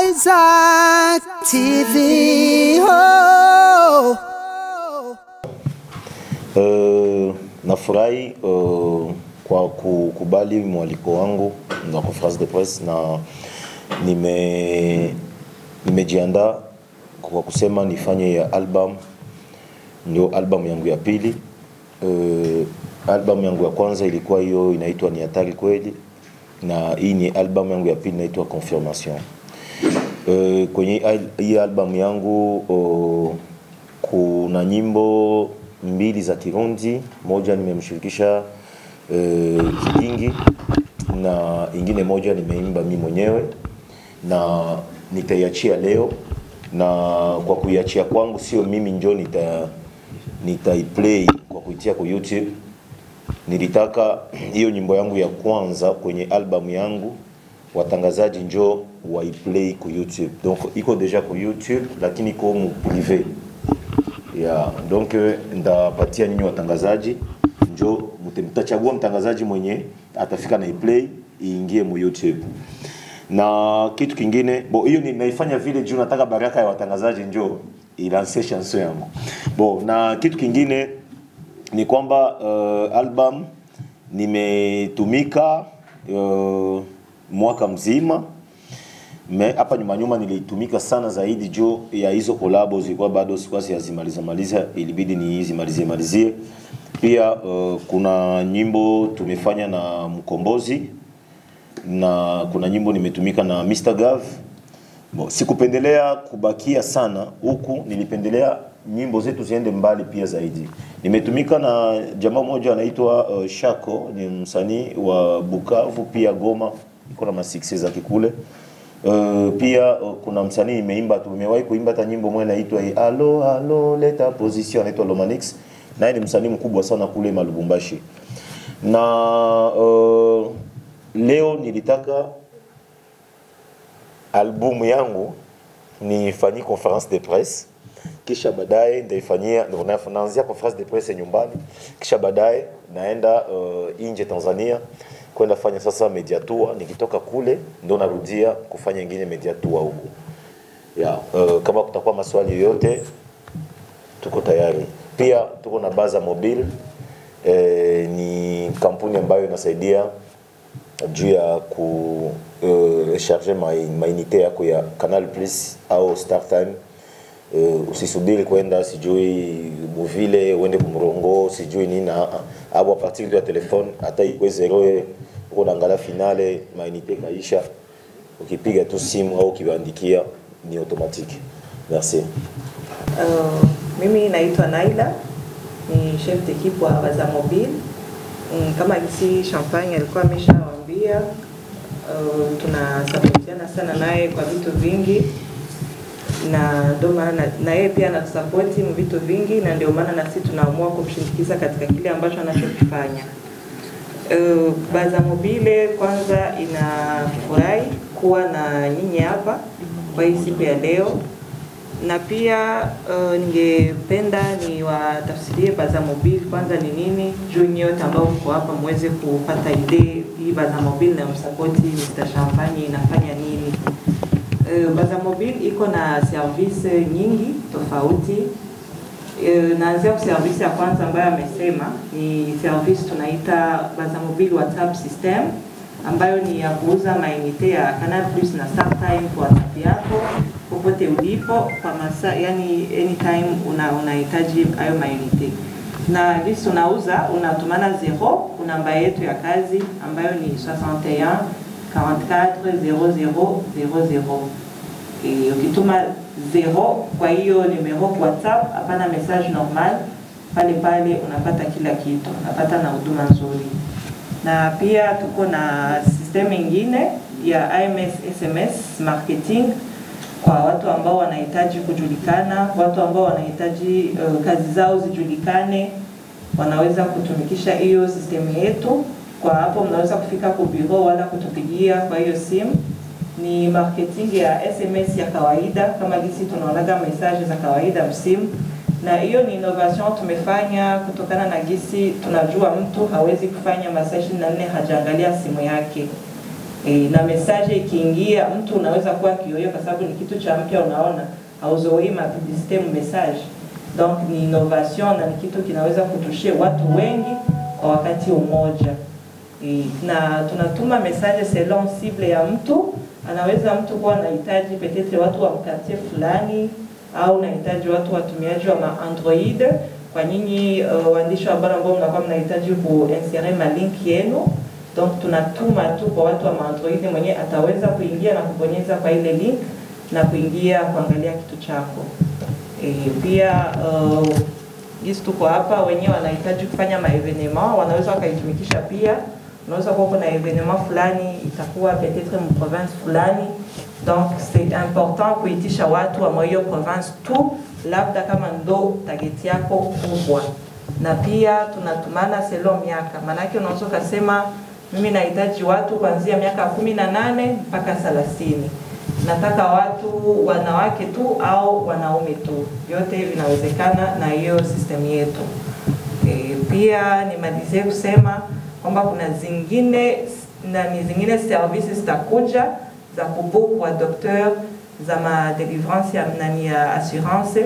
Isaac TV. Nafurahi kwa kukubali mwaliko wangu na conference de presse, na nimejiandaa kwa kusema nifanye ya album. Ndio album yangu ya pili. Album yangu ya kwanza ilikuwa hiyo inaitwa Ni Hatari Kweli, na hii ni album yangu ya pili inaitwa Confirmation. Kwenye hii album yangu kuna nyimbo mbili za Kirundi, moja nimemshirikisha Kidingi na ingine moja nimeimba mimi mwenyewe, na nitaiachia leo. Na kwa kuiachia kwangu sio mimi njoo nitaiplay kwa kuitia kwa YouTube. Nilitaka hiyo nyimbo yangu ya kwanza kwenye album yangu watangazaji njoo waiplay kwa YouTube. Donc iko deja kwa YouTube lakini iko mu privé. Donc ndapatia nyinyi watangazaji njoo mtachagua mtangazaji mwenye atafika na iplay iingie mu YouTube. Na kitu kingine, hiyo naifanya vile juu nataka baraka ya watangazaji njoo ilance chanson yangu. Na kitu kingine ni kwamba album nimetumika mwaka mzima. Hapa nyuma nilitumika sana zaidi juu ya hizo collabs zilikuwa bado sikuwa siazimaliza, ilibidi nizimalizie. Pia kuna nyimbo tumefanya na Mkombozi, na kuna nyimbo nimetumika na Mr. Gav. Sikupendelea kubakia sana huku, nilipendelea nyimbo zetu ziende mbali pia zaidi. Nimetumika na jamaa moja anaitwa Shako, ni msanii wa Bukavu pia Goma, iko na ma6 za kikule. Pia kuna msanii nimeimba, tumewahi kuimba hata nyimbo moja inaitwa Allo Allo Leta Position, anaitwa Lomanix, naye ni msanii mkubwa sana kule Malubumbashi. Na leo nilitaka albumu yangu nifanyie conference de presse, kisha baadaye ndaifanyia, naanzia conference de presse nyumbani, kisha baadaye naenda nje Tanzania kwenda fanya sasa media tour. Nikitoka kule ndo narudia kufanya nyingine media tour huko. Kama kutakuwa maswali yoyote tuko tayari. Pia tuko na Baza Mobile, ni kampuni ambayo inasaidia juu ya ku recharger mainite yako ya Canal Plus au Star Time. Usisubiri kwenda sijui Muvile uende kumrongo sijui nini, hapo a partir de telefone hata iko zero unaangalia finale mainite kaisha, ukipiga tu simu au ukiandikia ni automatique. Merci. Mimi naitwa Naila, ni chef d'équipe wa Baza Mobile. Kama gisi Champagne alikuwa ameshawaambia, tunasupportiana sana naye kwa vitu vingi, na ndio maana na yeye pia anatusupporti mu vitu vingi, na ndio maana na sisi tunaamua kumshindikiza katika kile ambacho anachokifanya. Baza Mobile kwanza inafurahi kuwa na nyinyi hapa kwa hii siku ya leo, na pia ningependa ni watafsirie Baza Mobile kwanza ni nini, juu nyote ambao mko hapa muweze kupata idea hii Baza Mobile na msapoti Mr. Champagne inafanya nini. Baza Mobile iko na service nyingi tofauti. Naanzia service ya kwanza ambayo amesema ni service tunaita Baza Mobile WhatsApp system, ambayo ni ya kuuza mainite ya Canal Plus na Star Time kwa WhatsApp yako popote ulipo kwa masaa, yani anytime unahitaji hayo mainite. Na lisi unauza, unatumana 0 kuna namba yetu ya kazi ambayo ni 61 44 00 00. Ukituma 0 kwa hiyo numero WhatsApp, hapana message normal, pale unapata kila kitu, unapata na huduma nzuri. Na pia tuko na system nyingine ya IMS SMS marketing kwa watu ambao wanahitaji kujulikana, watu ambao wanahitaji kazi zao zijulikane, wanaweza kutumikisha hiyo system yetu. Kwa hapo mnaweza kufika kwa bureau wala kutupigia kwa hiyo simu. Ni marketing ya SMS ya kawaida kama gisi tunaonaga message za kawaida msimu, na hiyo ni innovation tumefanya kutokana na gisi tunajua mtu hawezi kufanya masaa 24 hajaangalia simu yake. Na message ikiingia, mtu unaweza kuwa kioyo kwa sababu ni kitu cha mpya, unaona hauzoei publicité mu message. Donc ni innovation na ni kitu kinaweza kutushia watu wengi kwa wakati mmoja. Na tunatuma message selon cible ya mtu. Anaweza mtu kuwa anahitaji peut-être watu wa mkatie fulani, au unahitaji watu watumiaji wa Android. Kwa nyinyi waandishi wa habari ambao mnakuwa mnahitaji kuinsere link yenu, donc tunatuma tu kwa watu wa Android mwenye ataweza kuingia na kubonyeza kwa ile link na kuingia kuangalia kitu chako. Pia gisi tuko hapa, wenyewe wanahitaji kufanya maevenema, wanaweza wakaitumikisha pia. Unaweza kuwa kuna evenement fulani itakuwa peut-être mu province fulani, donc c'est important kuitisha watu wa hiyo province tu, labda kama ndo target yako kubwa. Na pia tunatumana selon miaka, manake unaweza kusema mimi nahitaji watu kuanzia miaka 18 mpaka 30. Nataka watu wanawake tu au wanaume tu, yote vinawezekana na hiyo system yetu. Pia nimalizie kusema kwamba kuna zingine services zitakuja za kubook wa docteur za deliverance ya nani ya assurance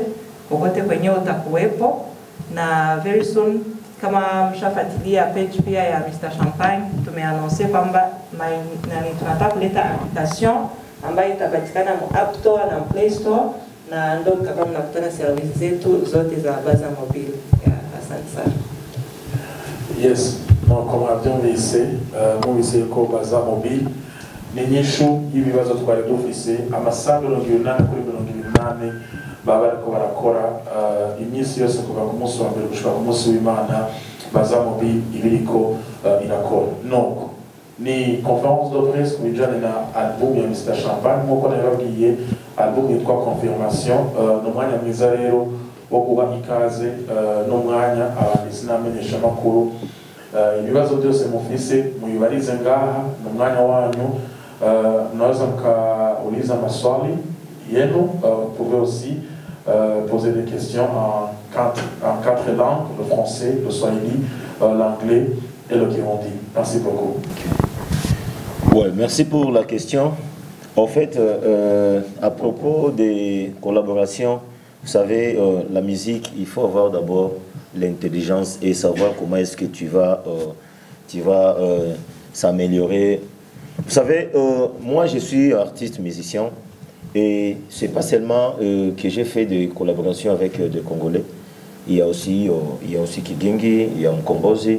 kokote kwenye utakuwepo. Na very soon, kama mshafuatilia page pia ya Mr Champagne, tumeannonce kwamba tunataka kuleta application ambayo itapatikana mu App Store na Play Store, na ndio kama mnakutana services zetu zote za Baza Mobile. Asante sana. Yes, comme avyumvise mubise ko Baza Mobile ni nyishu y'ibibazo twari dufise amasaha 80 kuri 80 baba bariko barakora imisi yose kuva ku munsi wa mbere gushika ku munsi w'Imana. Baza Mobile ibiriko irakora noko ni conférence de presse ku bijanye na album ya Mr Champagne. Nkuko nababwiye, album yitwa Confirmation. No mwanya mwiza rero wo kuba ikaze n'umwanya abanditsi n'amenyesha makuru. Ibibazo byose mufise muyibarize ngaha n'umwanya wanyu. Naweza mkauliza maswali yenu. Vous pouvez aussi poser des questions en quatre langues: le français, le swahili, l'anglais et le kirundi. Merci beaucoup. Ouais, merci pour la question. En fait, à propos des collaborations, vous savez, la musique, il faut avoir d'abord l'intelligence et savoir comment est-ce que tu vas s'améliorer. Vous savez, moi je suis artiste musicien et c'est pas seulement que j'ai fait des collaborations avec des Congolais. Il y a aussi Kigingi, il y a Mkombozi,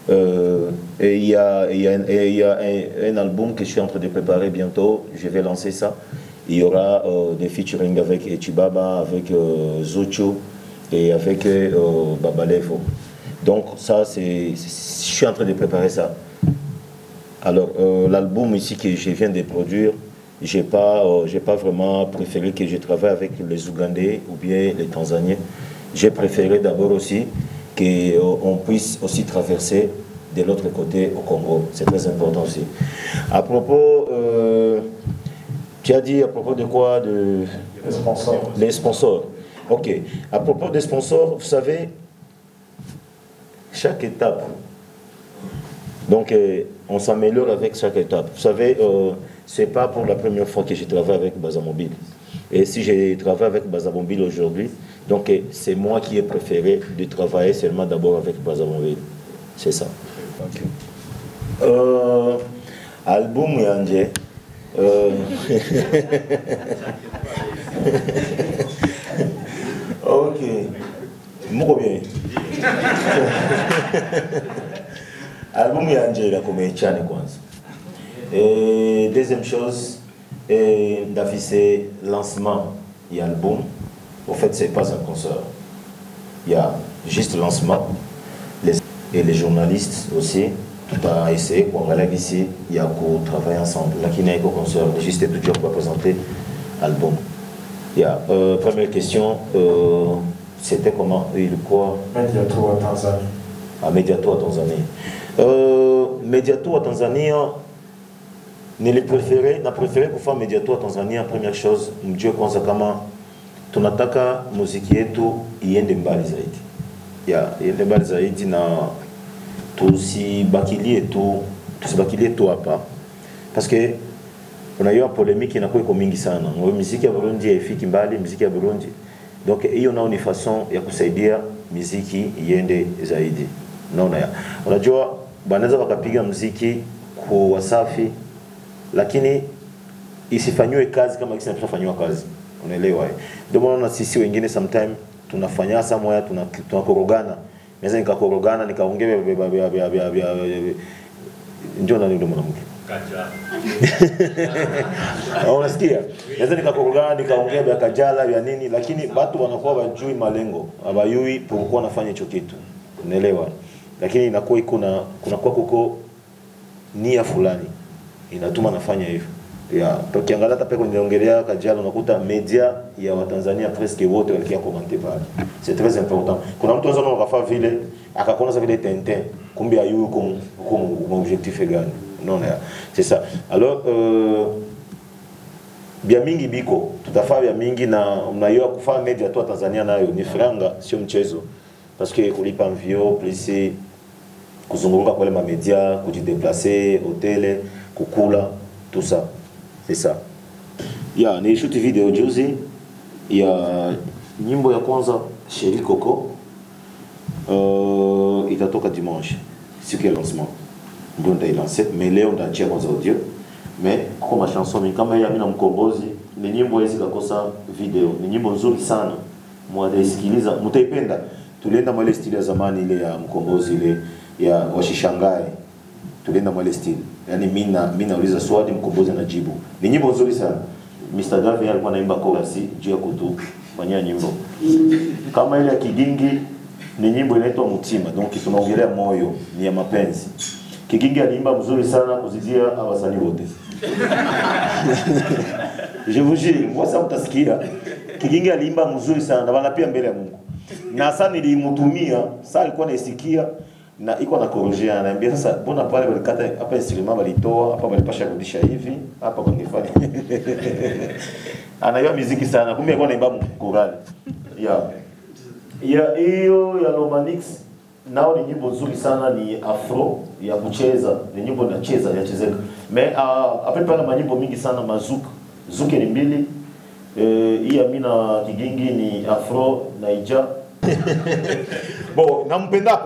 et il y a un album que je suis en train de préparer bientôt. Je vais lancer ça. Il y aura des featuring avec Echibaba, avec Zocho et avec Babalevo. Donc ça, je suis en train de préparer ça. Alors l'album ici que je viens de produire, j'ai pas vraiment préféré que je travaille avec les Ougandais ou bien les Tanzaniens. J'ai préféré d'abord aussi qu'on puisse aussi traverser de l'autre côté au Congo. C'est très important aussi. À propos, tu as dit à propos de quoi? Les sponsors. Les sponsors. Ok. À propos des sponsors, vous savez, chaque étape, donc on s'améliore avec chaque étape. Vous savez, c'est pas pour la première fois que je travaille avec Baza Mobile. Et si je travaille avec Baza Mobile aujourd'hui, donc c'est moi qui ai préféré de travailler seulement d'abord avec Baza Mobile. C'est ça. Okay. Album Yanje. Ok. Moko bien. Album Yanje la komechane kwanza. Et deuxième chose, d'afficher lancement et album. En fait, c'est pas un concert. Il y a juste lancement. Et les journalistes aussi, tout a essayé pour aller ici, il y a qu'on travaille ensemble. Là, qui n'est qu'au concert, juste toujours pour présenter l'album. Première question, c'était comment? Quoi? Mediator à Tanzanie. Ah, Mediator à Tanzanie. Mediator à Tanzanie, n'a préféré pour faire Mediator à Tanzanie, première chose, mjue kwanza kama tunataka muziki yetu iende mbali zaidi. Iende mbali zaidi na tusibakilie tu hapa. parce que unajua polémique inakuwa iko mingi sana. Muziki ya Burundi haifiki mbali, muziki ya Burundi. Donc hiyo nao ni façon ya kusaidia muziki iende zaidi. Naona ya. Unajua banaweza wakapiga muziki kwa Wasafi lakini isifanywe kazi kama kisi tunafanywa kazi. Unaelewa? Ndio maana sisi wengine sometime tunafanya samoya tunakorogana. Naweza nikakorogana nikaongea ndio nani ndio mwanamke. Kajala. Unasikia? Naweza nikakorogana nikaongea vya Kajala vya nini lakini watu wanakuwa wajui malengo. Habayui pourquoi nafanya hicho kitu. Unaelewa? Lakini inakuwa kunakuwa kuko nia fulani inatuma nafanya hivyo. Ya, tukiangalia hata pekoni niongelea Kajala unakuta media ya Watanzania presque wote walikia commenter pale. C'est très important. Kuna mtu anaweza kukafa vile akakona za vile Tintin kumbe ayu comme objectif gani. Non là. C'est ça. Alors bia mingi biko tutafaa bia mingi na mnayoa kufanya media tu Tanzania nayo ni franga sio mchezo. Parce que kulipa mvio plus kuzunguruka kwa ile media, kujideplacer, hoteli, kukula, tout ça. C'est ça. Ya, ni shoot video juzi ya nyimbo ya kwanza Chéri Coco. Itatoka dimanche. Siku ya lancement. Ndio ndailancer, mais leo ndachia kwanza audio. Mais kwa chanson mimi kama ya mina mkombozi, ni nyimbo hizi kakosa video. Ni nyimbo nzuri sana. Mwaisikiliza, mtaipenda. Tulienda mwele stili ya zamani ile ya mkombozi ile ya washishangae. Tulienda mwele stili. Yani mimi nauliza swali mkombozi anajibu. Ni nyimbo nzuri sana. Mr. Gavi alikuwa anaimba chorus juu ya kutufanyia nyimbo. Kama ile ya Kigingi ni nyimbo inaitwa Mutima. Donc tunaongelea moyo, ni ya mapenzi. Kigingi aliimba mzuri sana kuzidia wasanii wote. Je vous jure, moi ça mtasikia. Kigingi aliimba mzuri sana na wanapia mbele ya Mungu. Na sasa nilimutumia, sasa alikuwa anasikia na iko na corriger ananiambia sasa mbona pale walikata hapa instrument walitoa hapa walipasha kurudisha hivi hapa wangefanya. Anajua muziki sana kumbe alikuwa anaimba mkorali. Ya hiyo ya Romanix nao ni nyimbo nzuri sana ni afro ya kucheza ni nyimbo inacheza yachezeka. Mais après pale manyimbo mingi sana mazuka. Zuke ni mbili. Hii ya mina Kigingi ni afro na ija. Bon, nampenda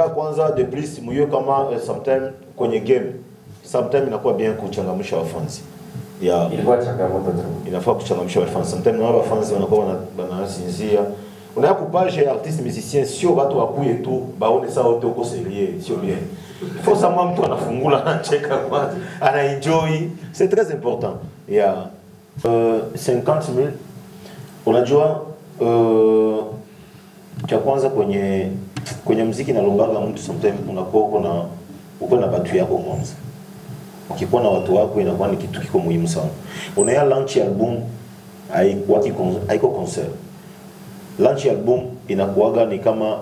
kwanza de plus muyo kama sometime kwenye game. Sometime inakuwa bien kuchangamsha wafanzi. Ya ilikuwa changamoto tu. Inafaa kuchangamsha wafanzi. Sometime na wafanzi wanakuwa wanasinzia. Unaya kupage artiste musicien sio watu wakuye tu baone saa wote uko sérieux, sio bien. Il faut savoir mtu anafungula anacheka kwanza, ana enjoy. C'est très important. Ya 50,000 unajua cha kwanza kwenye muziki na lombaga mtu sometimes unakuwa uko na watu yako kwanza. Ukikuwa na watu wako inakuwa ni kitu kiko muhimu sana. Unaya launch album haiko concert. Launch album inakuaga ni kama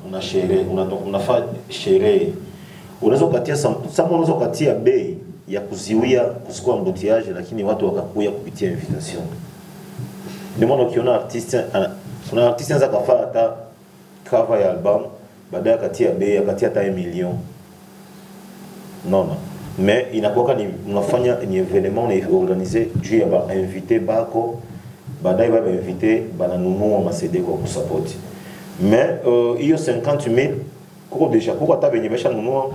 una sherehe, unafanya sherehe. Unaweza kukatia bei ya kuziwia kusikua mbutiaje lakini watu wakakuya kupitia invitation. Ndio maana ukiona artiste anaweza kufanya hata cover ya album baadaye akatia bei akatia hata 1 million. Non. Mais inakuwa ni unafanya ni evenement na organiser juu ya ba invité bako baadaye baba invité bananunua ma CD kwa kusupport. Mais hiyo 50,000 kuko deja kuko hata benye besha nunua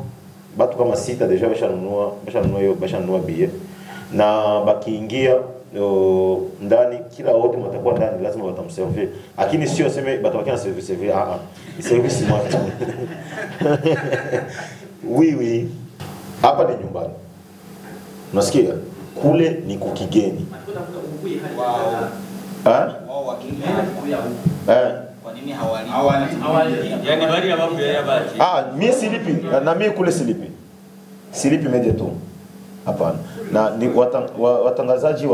batu kama sita deja besha nunua billet na bakiingia ndani kila wote mtakuwa ndani lazima watamservir lakini sio sema batabakia na service ni service moja. Oui hapa ni nyumbani unasikia kule ni kukigeni kwa nini hawali yani bali ya mambo ya baki mimi silipi na mimi kule silipi media tu hapana na ni watangazaji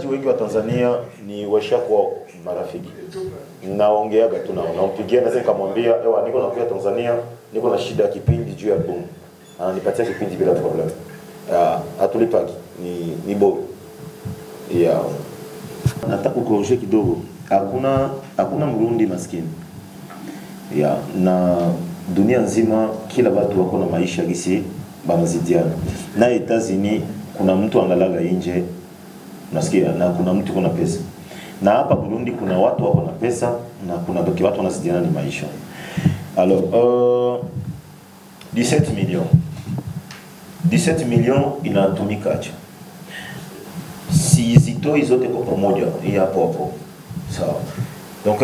wengi wa Tanzania ni washakuwa marafiki. Naongeaga tu nao nampigia naweza nikamwambia niko nakuja Tanzania niko na shida ya kipindi juu ya album. Ananipatia kipindi bila problem. Atulipaki ni bora. Nataka kukoroshe kidogo. Hakuna Mrundi maskini. Na dunia nzima kila watu wako na maisha gisi banazidiana. Na Etats-Unis kuna mtu analaga nje, unasikia, na kuna mtu kuna pesa. Na hapa Burundi kuna watu wako na pesa na kuna watu wanazidiana ni maisha. Alors 17 millions. 17 millions inatumikaje? Si zitoi zote kwa pamoja hii hapo. Sawa. Donc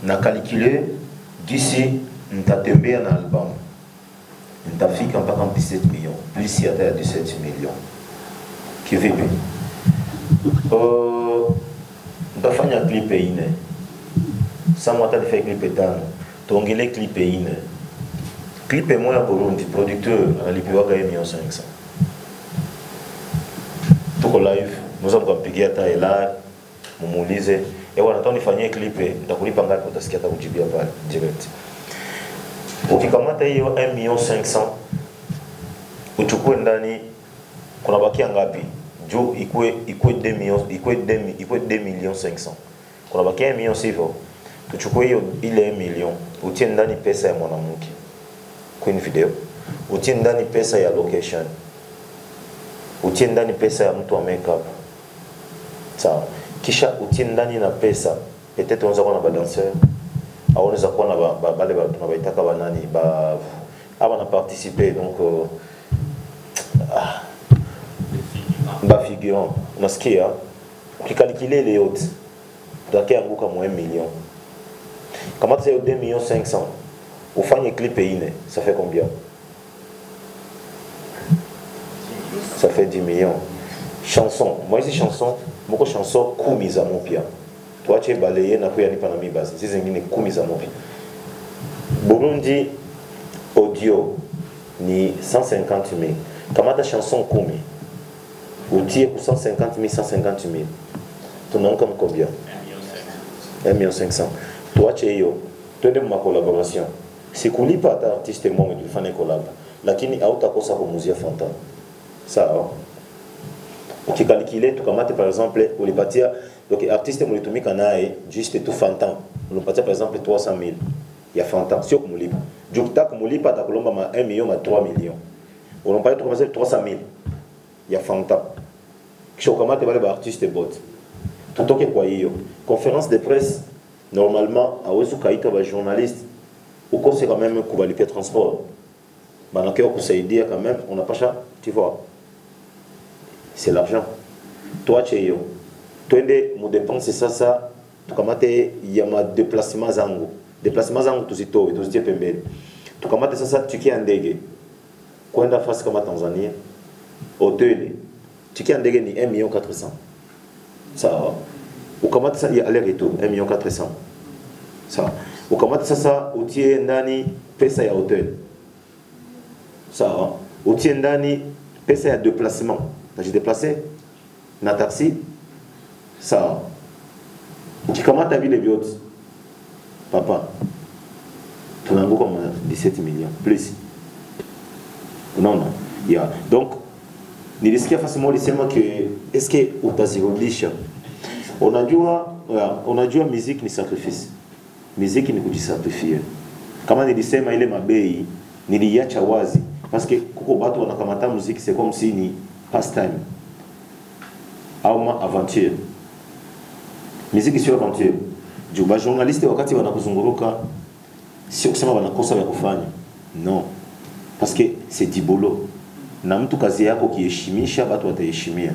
na calculer d'ici nitatembea na album. Nitafika mpaka 17 millions. Plus ya 17 millions. Kivipi? Nitafanya clip ine. Sama hata nifanye clip tano. Tuongele clip ine. Clip moja Burundi, producteur analipiwaga 1,500,000. Tuko live, mwanzo mkampigia hata ela, mumuulize, "Ewa nataka nifanyie clip, nitakulipa ngapi?" Utasikia hata kujibia pale direct. Ukikamata hiyo 1,500,000, uchukue ndani kuna bakia ngapi? Juu ikue 2 millions, ikue 2,500,000. Kuna bakia 1 million sivyo? Tuchukue hiyo ile 1 million, utie ndani pesa ya mwanamke. Kwenye video, utie ndani pesa ya location. Utie ndani pesa ya mtu wa makeup. Sawa. Kisha utie ndani na pesa, peut-être unaweza kuwa na ba danseur, au unaweza kuwa na bale tunabaitaka banani aba na participer donc ba figurant. Unasikia? Ukikalkile ile yote, utakia anguka mwa 1 million. Kama tu 2,500,000, ufanye clip ine, ça fait combien? Ça fait 10 millions. Chanson, moi ici chanson, moko chanson kumi za mopia. Tuache balayer na kuyanipa na mibasi. Sisi zingine kumi za mopia. Burundi audio ni 150,000. Kamata chanson kumi. Utie pour 150,000, 150,000. Tunaanguka combien? 1,500,000. Tuache hiyo, twende ma collaboration. Sikulipa hata artiste mmoja tulifanya collab, lakini hautakosa kumuzia Fanta. Sawa? Ukikalkile tukamate par exemple ulipatia donc artiste mlitumika naye juste tu Fanta. Ulipatia par exemple 300,000 ya Fanta, sio kumulipa. Jukta kumulipa atakulomba ma 1 million ma 3 millions. Ulipatia tukamate 300,000 ya Fanta. Kisha ukamate wale ba artiste bot. Tutoke kwa hiyo. Conférence de presse normalement awezu kaita ba journaliste ukose quand même kubalipia transport. Banakeo kusaidia quand même, on n'a pas ça, tu vois. C'est l'argent. Toi tu yo. Twende mu dépense sasa tukamate ya ma déplacement zangu. Déplacement zangu tuzitoe, tuzitie pembeni. Tukamate sasa tukia ndege. Kwenda fasi kama Tanzania. Hotel. Tukia ndege ni 1,400,000. Sawa. Ukamate sasa ya aller retour 1,400,000. Sawa. Ukamate sasa utie ndani pesa ya hotel. Sawa. Utie ndani pesa ya déplacement. Je déplacé na taxi. Sawa. Ukikamata vile vyote papa tunaanguka kwa 17 millions plus. Unaona? Yeah. Donc nilisikia facilement lisema que est-ce que utazirudisha? Unajua muziki ni sacrifice. Muziki ni kujisacrifier. Kama nilisema ile mabei niliacha wazi parce que kuko watu wanakamata muziki c'est comme si ni pastime au ma aventure. Muziki sio aventure. Juu ba journaliste wakati wanakuzunguruka sio kusema wanakosa ya kufanya. Non. Parce que c'est du boulot. Na mtu kazi yako kiheshimisha watu wataheshimia.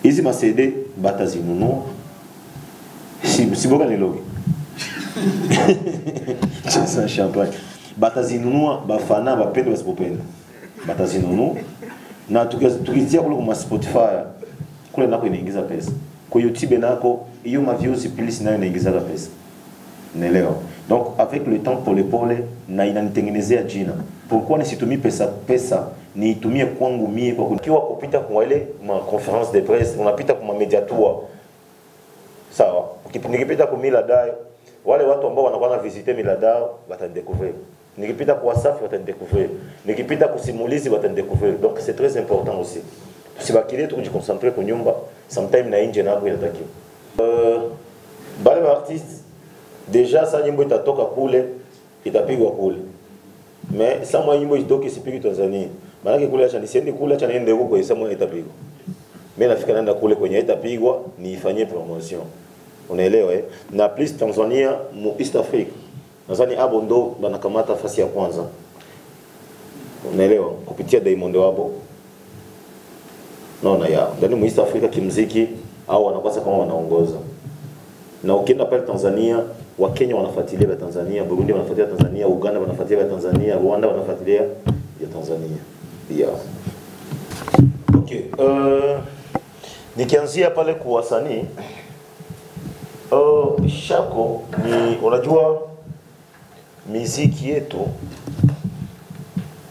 Hizi ma CD batazinunua. Si boga ni logi. C'est champagne. Batazinunua bafana bapende basipopenda. Batazinunua na tukizitia kule kwa Spotify kule nako inaingiza pesa. Kwa YouTube nako hiyo ma views plus nayo inaingiza pesa. Unaelewa? Donc avec le temps pole na inanitengenezea jina. Pourquoi nisitumie pesa niitumie kwangu mie kwa kukiwa kupita kwa ile ma conférence de presse, unapita kwa mediatua. Sawa? Nikipita kwa Milada, wale watu ambao wanakuwa na visiter Milada watandécouvrir. Nikipita kwa Wasafi watandécouvrir. Nikipita kwa Simulizi watandécouvrir. Donc c'est très important aussi. Tusibakilie tu kujikoncentrer kwa nyumba, sometimes na nje nako inatakiwa. Bale artiste déjà sa nyimbo itatoka kule itapigwa kule. mais ça moi nyimbo itoke sipiki Tanzania maana kule acha nisiendi kule acha niende huko kwa sababu itapigwa mimi nafika naenda kule kwenye itapigwa niifanyie promotion unaelewa na please Tanzania mu East Africa nadhani hapo ndo banakamata nafasi ya kwanza unaelewa kupitia Diamond wabo naona ya ndani mu East Africa kimuziki au wanakosa kama wanaongoza na ukienda pale Tanzania wa Kenya wanafuatilia Tanzania, Burundi wanafuatilia Tanzania, Uganda wanafuatilia Tanzania, Rwanda wanafuatilia ya Tanzania. Yeah. Okay. Nikianzia pale kwa wasanii Shako ni unajua muziki yetu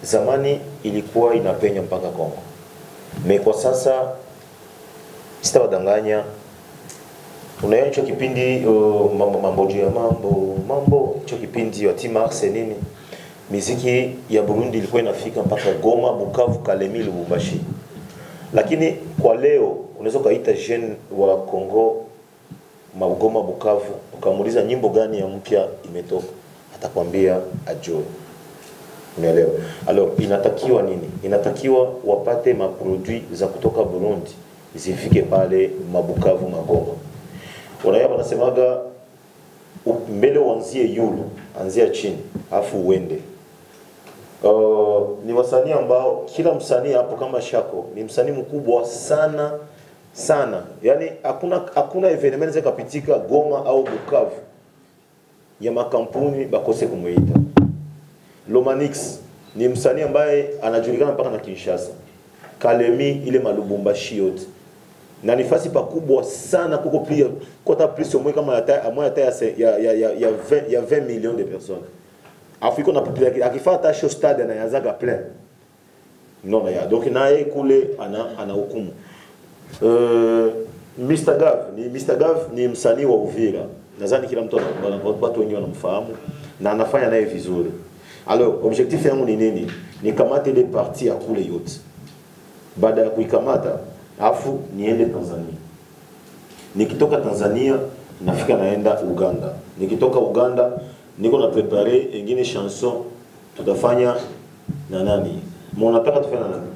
zamani ilikuwa inapenya mpaka Kongo. Kwa sasa sitawadanganya unaona hicho kipindi mambo hicho kipindi ya Timax nini muziki ya Burundi ilikuwa inafika mpaka Goma, Bukavu, Kalemi, Lubumbashi. Lakini kwa leo unaweza kaita jeune wa Kongo Goma, Bukavu ukamuuliza nyimbo gani ya mpya imetoka atakwambia ajue. Unaelewa? Alors inatakiwa nini? Inatakiwa wapate maproduit za kutoka Burundi zifike pale Mabukavu, Magoma. Unaya wanasemaga mbele uanzie yulu, anzia chini, afu uende. Ni wasanii ambao kila msanii hapo kama Shako ni msanii mkubwa sana sana. Yaani hakuna evenement zikapitika Goma au Bukavu ya makampuni bakose kumuita. Lomanix ni msanii ambaye anajulikana mpaka na Kinshasa. Kalemi ile Malubumbashi yote. Na nafasi pakubwa sana kuko pia kota plus au moins kama ya 20 millions de personnes. Afrika na population akifata show stade na yazaga plein. Non ya donc naye kule ana hukumu. Mr Gav ni msanii wa Uvira. Nadhani kila mtu watu wengi wanamfahamu na anafanya naye vizuri. Alors objectif yangu ni nini? Ni kamata ile partie ya kule yote. Baada ya kuikamata afu niende Tanzania. Nikitoka Tanzania nafika naenda Uganda. Nikitoka Uganda niko na prepare ingine chanson tutafanya na nani? Mnataka tufanye na nani?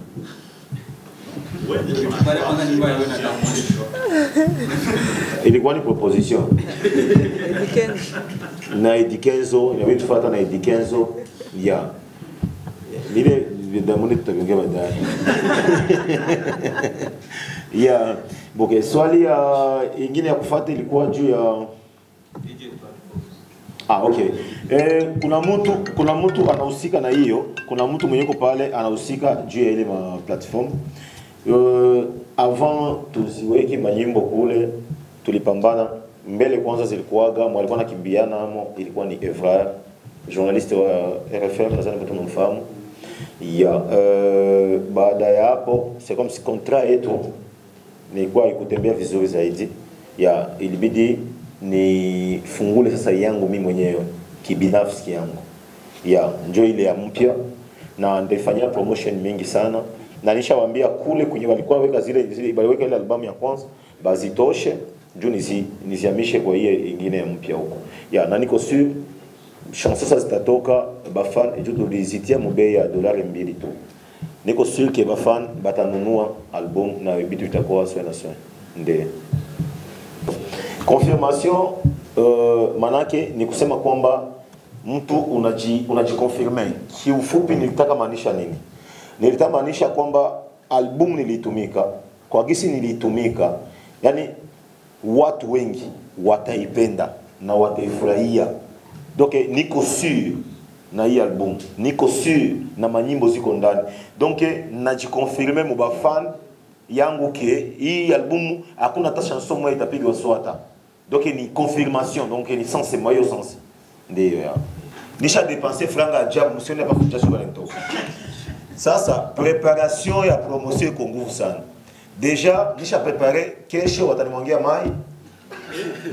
Ilikuwa ni proposition. Na Edikenzo, inabidi tufuata na Edikenzo ya. Nile Diamond tutaongea baadaye. Ya, boke swali ya ingine ya kufuata ilikuwa juu ya okay. Kuna mtu anahusika na hiyo, kuna mtu mwenye pale anahusika juu ya ile ma platform. Avant tusiweke manyimbo kule tulipambana mbele kwanza zilikuwaga mwalikuwa nakimbiana amo ilikuwa ni Evra journaliste wa RFM nadhani mtu mnafahamu. Ya baada ya hapo c'est comme si contrat yetu nilikuwa ikutembea vizuri zaidi. Ya ilibidi ni fungule sasa yangu mimi mwenyewe kibinafsi yangu. Ya njoo ile ya mpya na ndifanyia promotion mingi sana. Na nishawaambia kule kwenye walikuwa weka zile waliweka ile albamu ya kwanza bazitoshe juu nisiamishe kwa hiyo nyingine ya mpya huko. Ya na niko sûr chance sasa zitatoka bafan ejo tulizitia mbei ya $2 tu. Niko sûr que bafan batanunua album na bitu itakuwa sawa na sawa. Ndio. Confirmation manake ni kusema kwamba mtu unajiconfirmer. Kiufupi nilitaka maanisha nini? Nilitaka maanisha kwamba album nilitumika, kwa gisi nilitumika, yani watu wengi wataipenda na wataifurahia. Donc niko sûr na hii album, niko sûr na manyimbo ziko ndani. Donc najiconfirmer muba fan yangu ke hii album hakuna hata chanson moja itapigwa swata. Donc ni confirmation, donc ni sens moyo sens. Ndio ya. Nisha dépenser franga ajabu, msione hapa kuja shuka nitoka. Sasa préparation ya promotion iko nguvu sana. Déjà nisha préparer kesho watanimwangia mai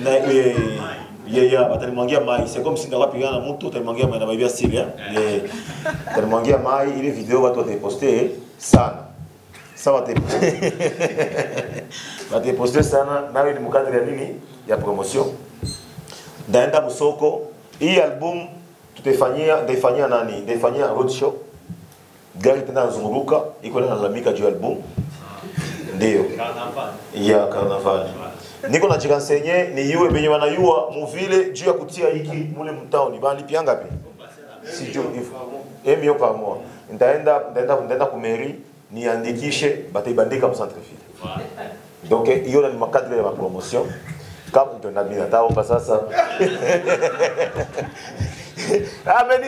na watanimwangia mai. C'est comme si ndakuwa pigana na mtu watanimwangia mai na baibia siri watanimwangia mai ile video watu wataposter sana. Sawa wataposter sana nawe ni mkadri ya nini ya promotion. Ndaenda msoko hii album Tutaifanyia nani? Tutaifanyia road show. Gari tena zunguruka, iko na lalamika juu album. Ndio. Ya carnaval. Niko na jikansenye ni yue benye wanayua muvile juu ya kutia hiki mule mtao ni bali pia ngapi? Si juu hivyo. Par mois. Nitaenda ku mairie niandikishe bataibandika mu centre-ville. Donc hiyo ni makadre ya promotion. Kama tunabina taomba sasa. Mais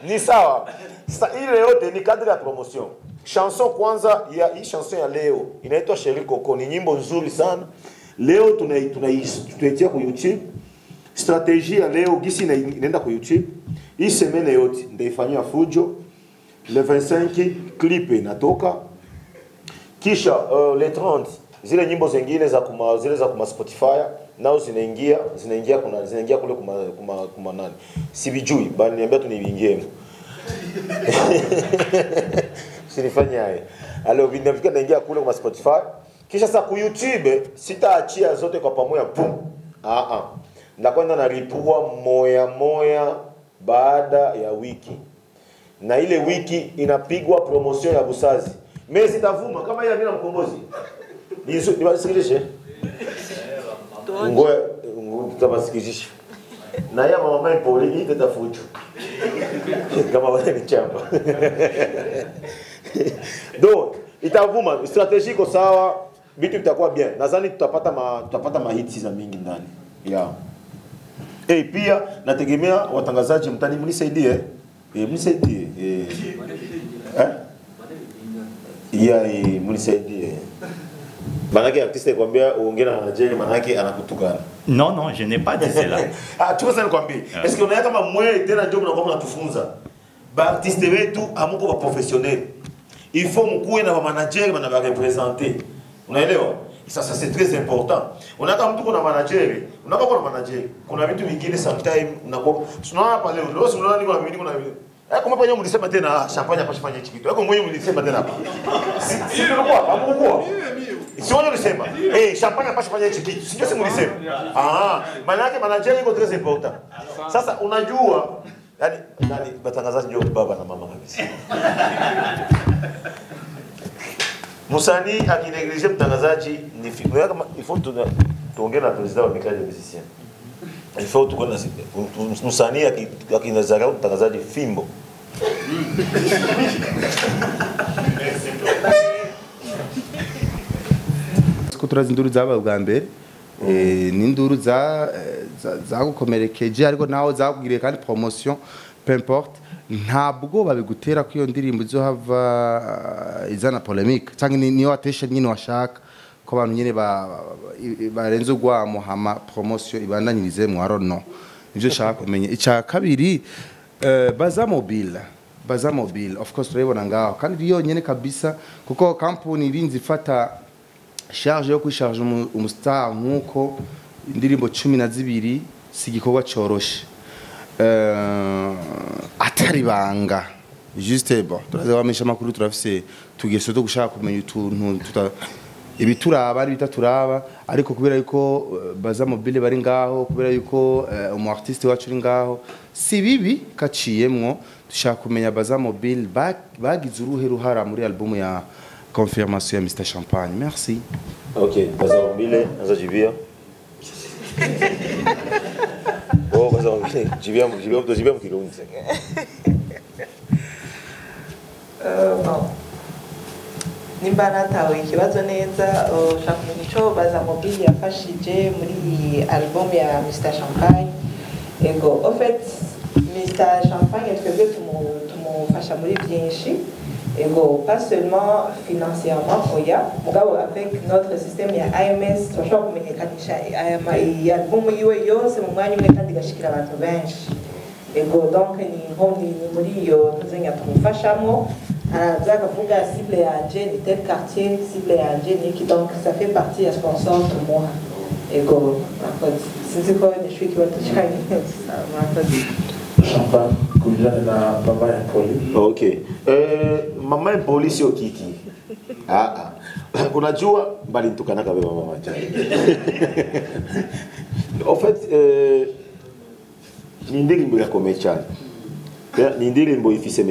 ni sawa. Sasa ile yote ni kadri ya promotion. Chanson kwanza ya hii chanson ya leo inaitwa Chérie Coco, ni nyimbo nzuri sana. Leo tunaitia kwa YouTube. Strategie ya leo gisi inaenda kwa YouTube. Hii semaine yote ndaifanyia fujo. Le 25 clip inatoka. Kisha le 30 zile nyimbo zingine za kuma Spotify nao zinaingia kule kuma nani. Sibijui bali niambia tu niingie. Sinifanya haya. Alors vinafika naingia kule kwa Spotify. Kisha sasa ku YouTube sitaachia zote kwa pamoja boom. Nakwenda na ripua moya baada ya wiki. Na ile wiki inapigwa promotion ya Busazi. Mimi sitavuma kama yeye mimi mkombozi. Niwasikilizishe. Ngoe tutabasikilizisha. Na ya mama Mpoli itatafuju. Kama wale ni chamba. Donc, itavuma strategie iko sawa, vitu vitakuwa bien. Nadhani tutapata mahiti za mingi ndani. Yeah. Pia nategemea watangazaji mtani mnisaidie. Mnisaidie. Mnisaidie. Manake artiste kwambia uongee na manager manake anakutukana. Non, je n'ai pas dit cela. Tu vois ça nikwambie. Est-ce que unaona kama mwe tena ndio mnakuwa mnatufunza? Ba artiste wetu amuko ba professionnel. Il faut mkuwe na manager na ba représenter. Unaelewa? Sasa c'est très important. Unataka mtu kuna manager, unakuwa na manager. Kuna vitu vingine sometimes unakuwa tunaona hapa leo. Leo unaona niko na mimi kuna kama penye mlisema tena champagne hapa shifanye hichi kitu. Yako mwenyewe mlisema tena hapa. Si ndio kwa amukua. Sio ndio mlisema. Champagne hapa shifanye hichi kitu. Sio sema mlisema. Maana yake manager iko très important. Sasa unajua yani batangazaji ndio baba na mama kabisa. Musani akineglige mtangazaji ni fikra kama il faut tuongee na president wa mikaji musicien. Il faut tuko na Musani akinazarau mtangazaji fimbo. Turazi induru zaba bwa mbere ni induru za gukomerekeje ariko naho zakugiriye kandi promotion peu importe ntabwo babigutera ko iyo ndirimbo zo hava izana polemique cyangwa niyo attention nyine washaka ko abantu nyine barenze gwa muhama promotion ibandanyirize mu arono nivyo shaka kumenya. Icya kabiri baza mobile of course turabona ngaho kandi iyo nyene kabisa kuko company irinzi fata charge yo kwisharge umustar nkuko indirimbo 12 sigikorwa coroshe atari banga juste bon turazabamisha makuru turafise tugeso to gushaka kumenya utuntu ibituraba ari bitaturaba ariko kubera yuko baza mobile bari ngaho kubera yuko umu artiste wacu uri ngaho si bibi kaciyemwo dushaka kumenya baza mobile bagize uruhe ruhara muri album ya confirmation ya Mr Champagne. Merci. OK, baza mobile azajibia. Baza mobile jibia mkirundi. Nimba natawe ikibazo neza ushaka nico baza mobile yafashije muri album ya Mr Champagne. Ego en fait Mr Champagne twebwe tumufasha muri byinshi. Ego pas seulement financièrement oya mugabo avec notre système ya AMS twashobora kumenyekanisha album yiwe yose mu mwanya umwe kandi gashikira abantu benshi. Ego donc ni muri iyo tuzenya tumufashamo araza akavuga cible yanje ni tel quartier cible yanje ni qui donc ça fait partie ya sponsor pour moi. Ego sinzi ko nishuki watuchanye Champagne kujana na mama ya Mpoli. OK. Mama ya Mpoli sio kiki. Unajua bali nitukana kabe mama chani. En fait ni ndingi mbele ya komechani. ni ndirimbo ifise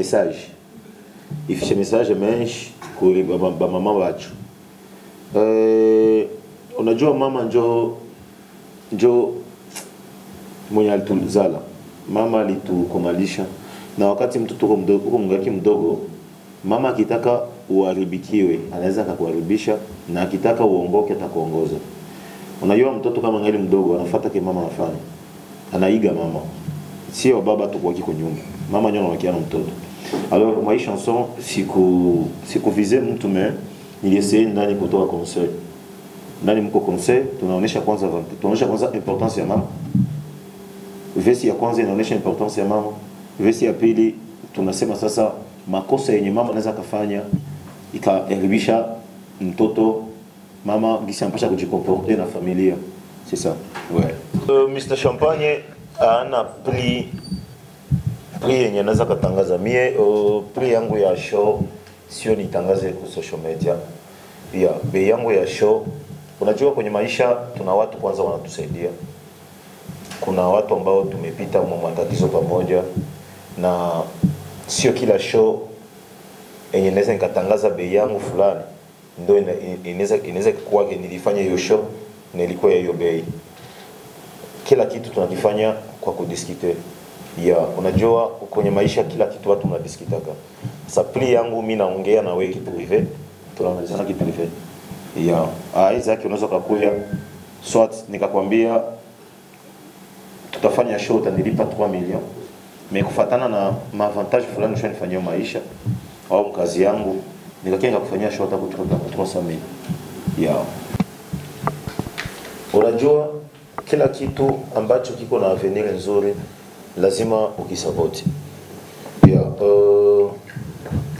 message menshi kuri mama wacu. Unajua mama njo mwenye alituzala. Mama alitukomalisha, na wakati mtoto uko mgaki mdogo, mama akitaka uharibikiwe anaweza akakuharibisha, na akitaka uongoke atakuongoza. Unajua mtoto kama ngali mdogo anafuata kile mama anafanya, anaiga mama, sio baba tu kwa kiko nyumba, mama ndio anawakiana mtoto. Alors moi chanson siku viser mtu mais niliessayé ndani kutoa conseil. Ndani mko conseil tunaonesha kwanza importance ya mama. Vesi ya kwanza inaonesha importance ya mama. Vesi ya pili tunasema sasa makosa yenye mama anaweza kufanya ikaharibisha mtoto, mama gisi anapasha kujikomporter na familia. C'est ça. Ouais. Mr Champagne ana prix yenye naweza kutangaza mie. Prix yangu ya show sio nitangaze kwa social media. Pia bei yangu ya show, unajua kwenye maisha tuna watu kwanza wanatusaidia. Kuna watu ambao tumepita matatizo pamoja, na sio kila show yenye naweza nikatangaza bei yangu fulani ndio inaweza kuwa nilifanya hiyo show na ilikuwa hiyo bei. Kila kitu tunakifanya kwa kudiskite. Unajua kwenye maisha kila kitu watu mnadiskitaka. Sasa prix yangu mimi naongea na wewe kiprivé, tunamalizana kiprivé. Isaac unaweza kukuja swat nikakwambia tutafanya show utanilipa 3 millions. Mais kufuatana na avantage fulani nishanifanyia maisha au kazi yangu, nikakenga kufanyia show hata kutoka 300,000. Unajua kila kitu ambacho kiko na avenir nzuri lazima ukisapoti.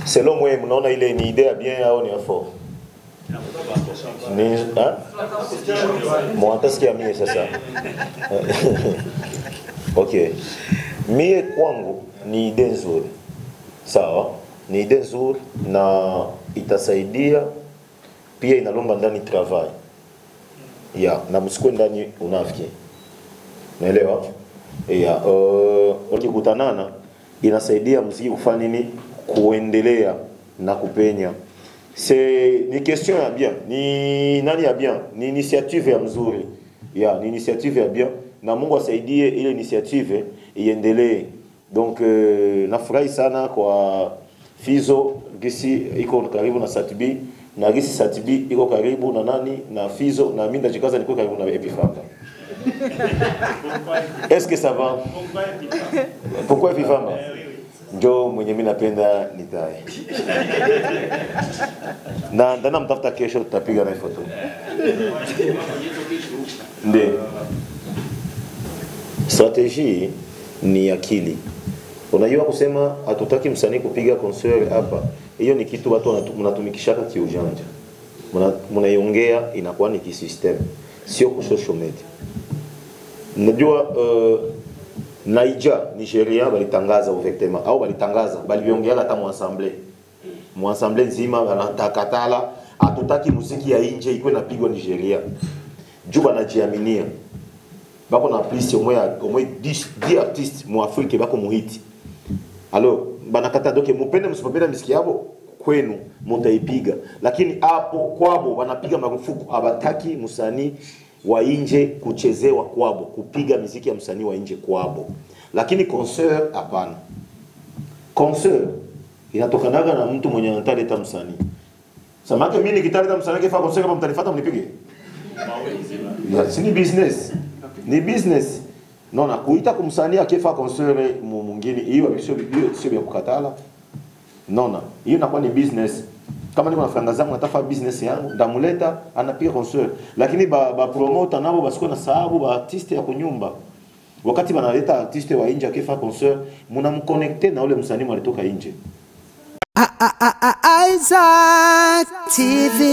Selon moi mnaona ile ni idea bien au ni afo? Ni mwatasikia mie sasa. Okay. Mie kwangu ni idea nzuri. Sawa? Ni idea nzuri na itasaidia pia, inalomba ndani travail. Na msikwe ndani unafiki. Unaelewa? Ukikutanana inasaidia muziki kufanya nini? Kuendelea na kupenya. Ni question ya bien. Ni nani ya bien? Ni initiative ya mzuri. Ni initiative ya bien. Na Mungu asaidie ile initiative iendelee. Donc nafurahi sana kwa Fizo gisi iko karibu na Satibi, na gisi Satibi iko karibu na nani na Fizo, na mimi ndajikaza niko karibu na Epifamba. Est-ce que ça va? Pourquoi Epifamba? Njo mwenye mimi napenda nitae. Na ndana mtafuta kesho tutapiga na photo. Ndio. Strategie ni akili. Unajua kusema hatutaki msanii kupiga concert hapa. Hiyo ni kitu watu mnatumikishaka kiujanja. Mnaiongea inakuwa ni kisystem, sio kwa social media. Unajua Nigeria walitangaza ouvertement au walitangaza baliongea hata mu assemblée nzima wanatakatala hatutaki muziki ya nje iko inapigwa Nigeria. Juba najiaminia. Bako na plus au moins 10 artistes mu Afrique bako muhiti. Alors banakata doke mupende msipopenda muziki yabo kwenu mutaipiga, lakini hapo kwabo wanapiga marufuku, abataki msanii wa nje kuchezewa kwabo, kupiga muziki ya msanii wa nje kwabo. Lakini concert hapana. Concert inatokanaga na mtu mwenye anataleta msanii. Samaki mimi nikitaleta msanii kifa concert kama mtanifuata mnipige. Ni business. Ni business. Nona kuita kumsanii akifa concert mwingine hiyo sio ya kukatala. Nona, hiyo inakuwa ni business. Kama niko na franga zangu natafa business yangu, ndamuleta anapiga concert. Lakini ba promoter nabo basiko na sababu ba artiste ya kunyumba. Wakati banaleta artiste wa nje akifa concert, mnamconnecter na ule msanii alitoka nje. Isaac TV.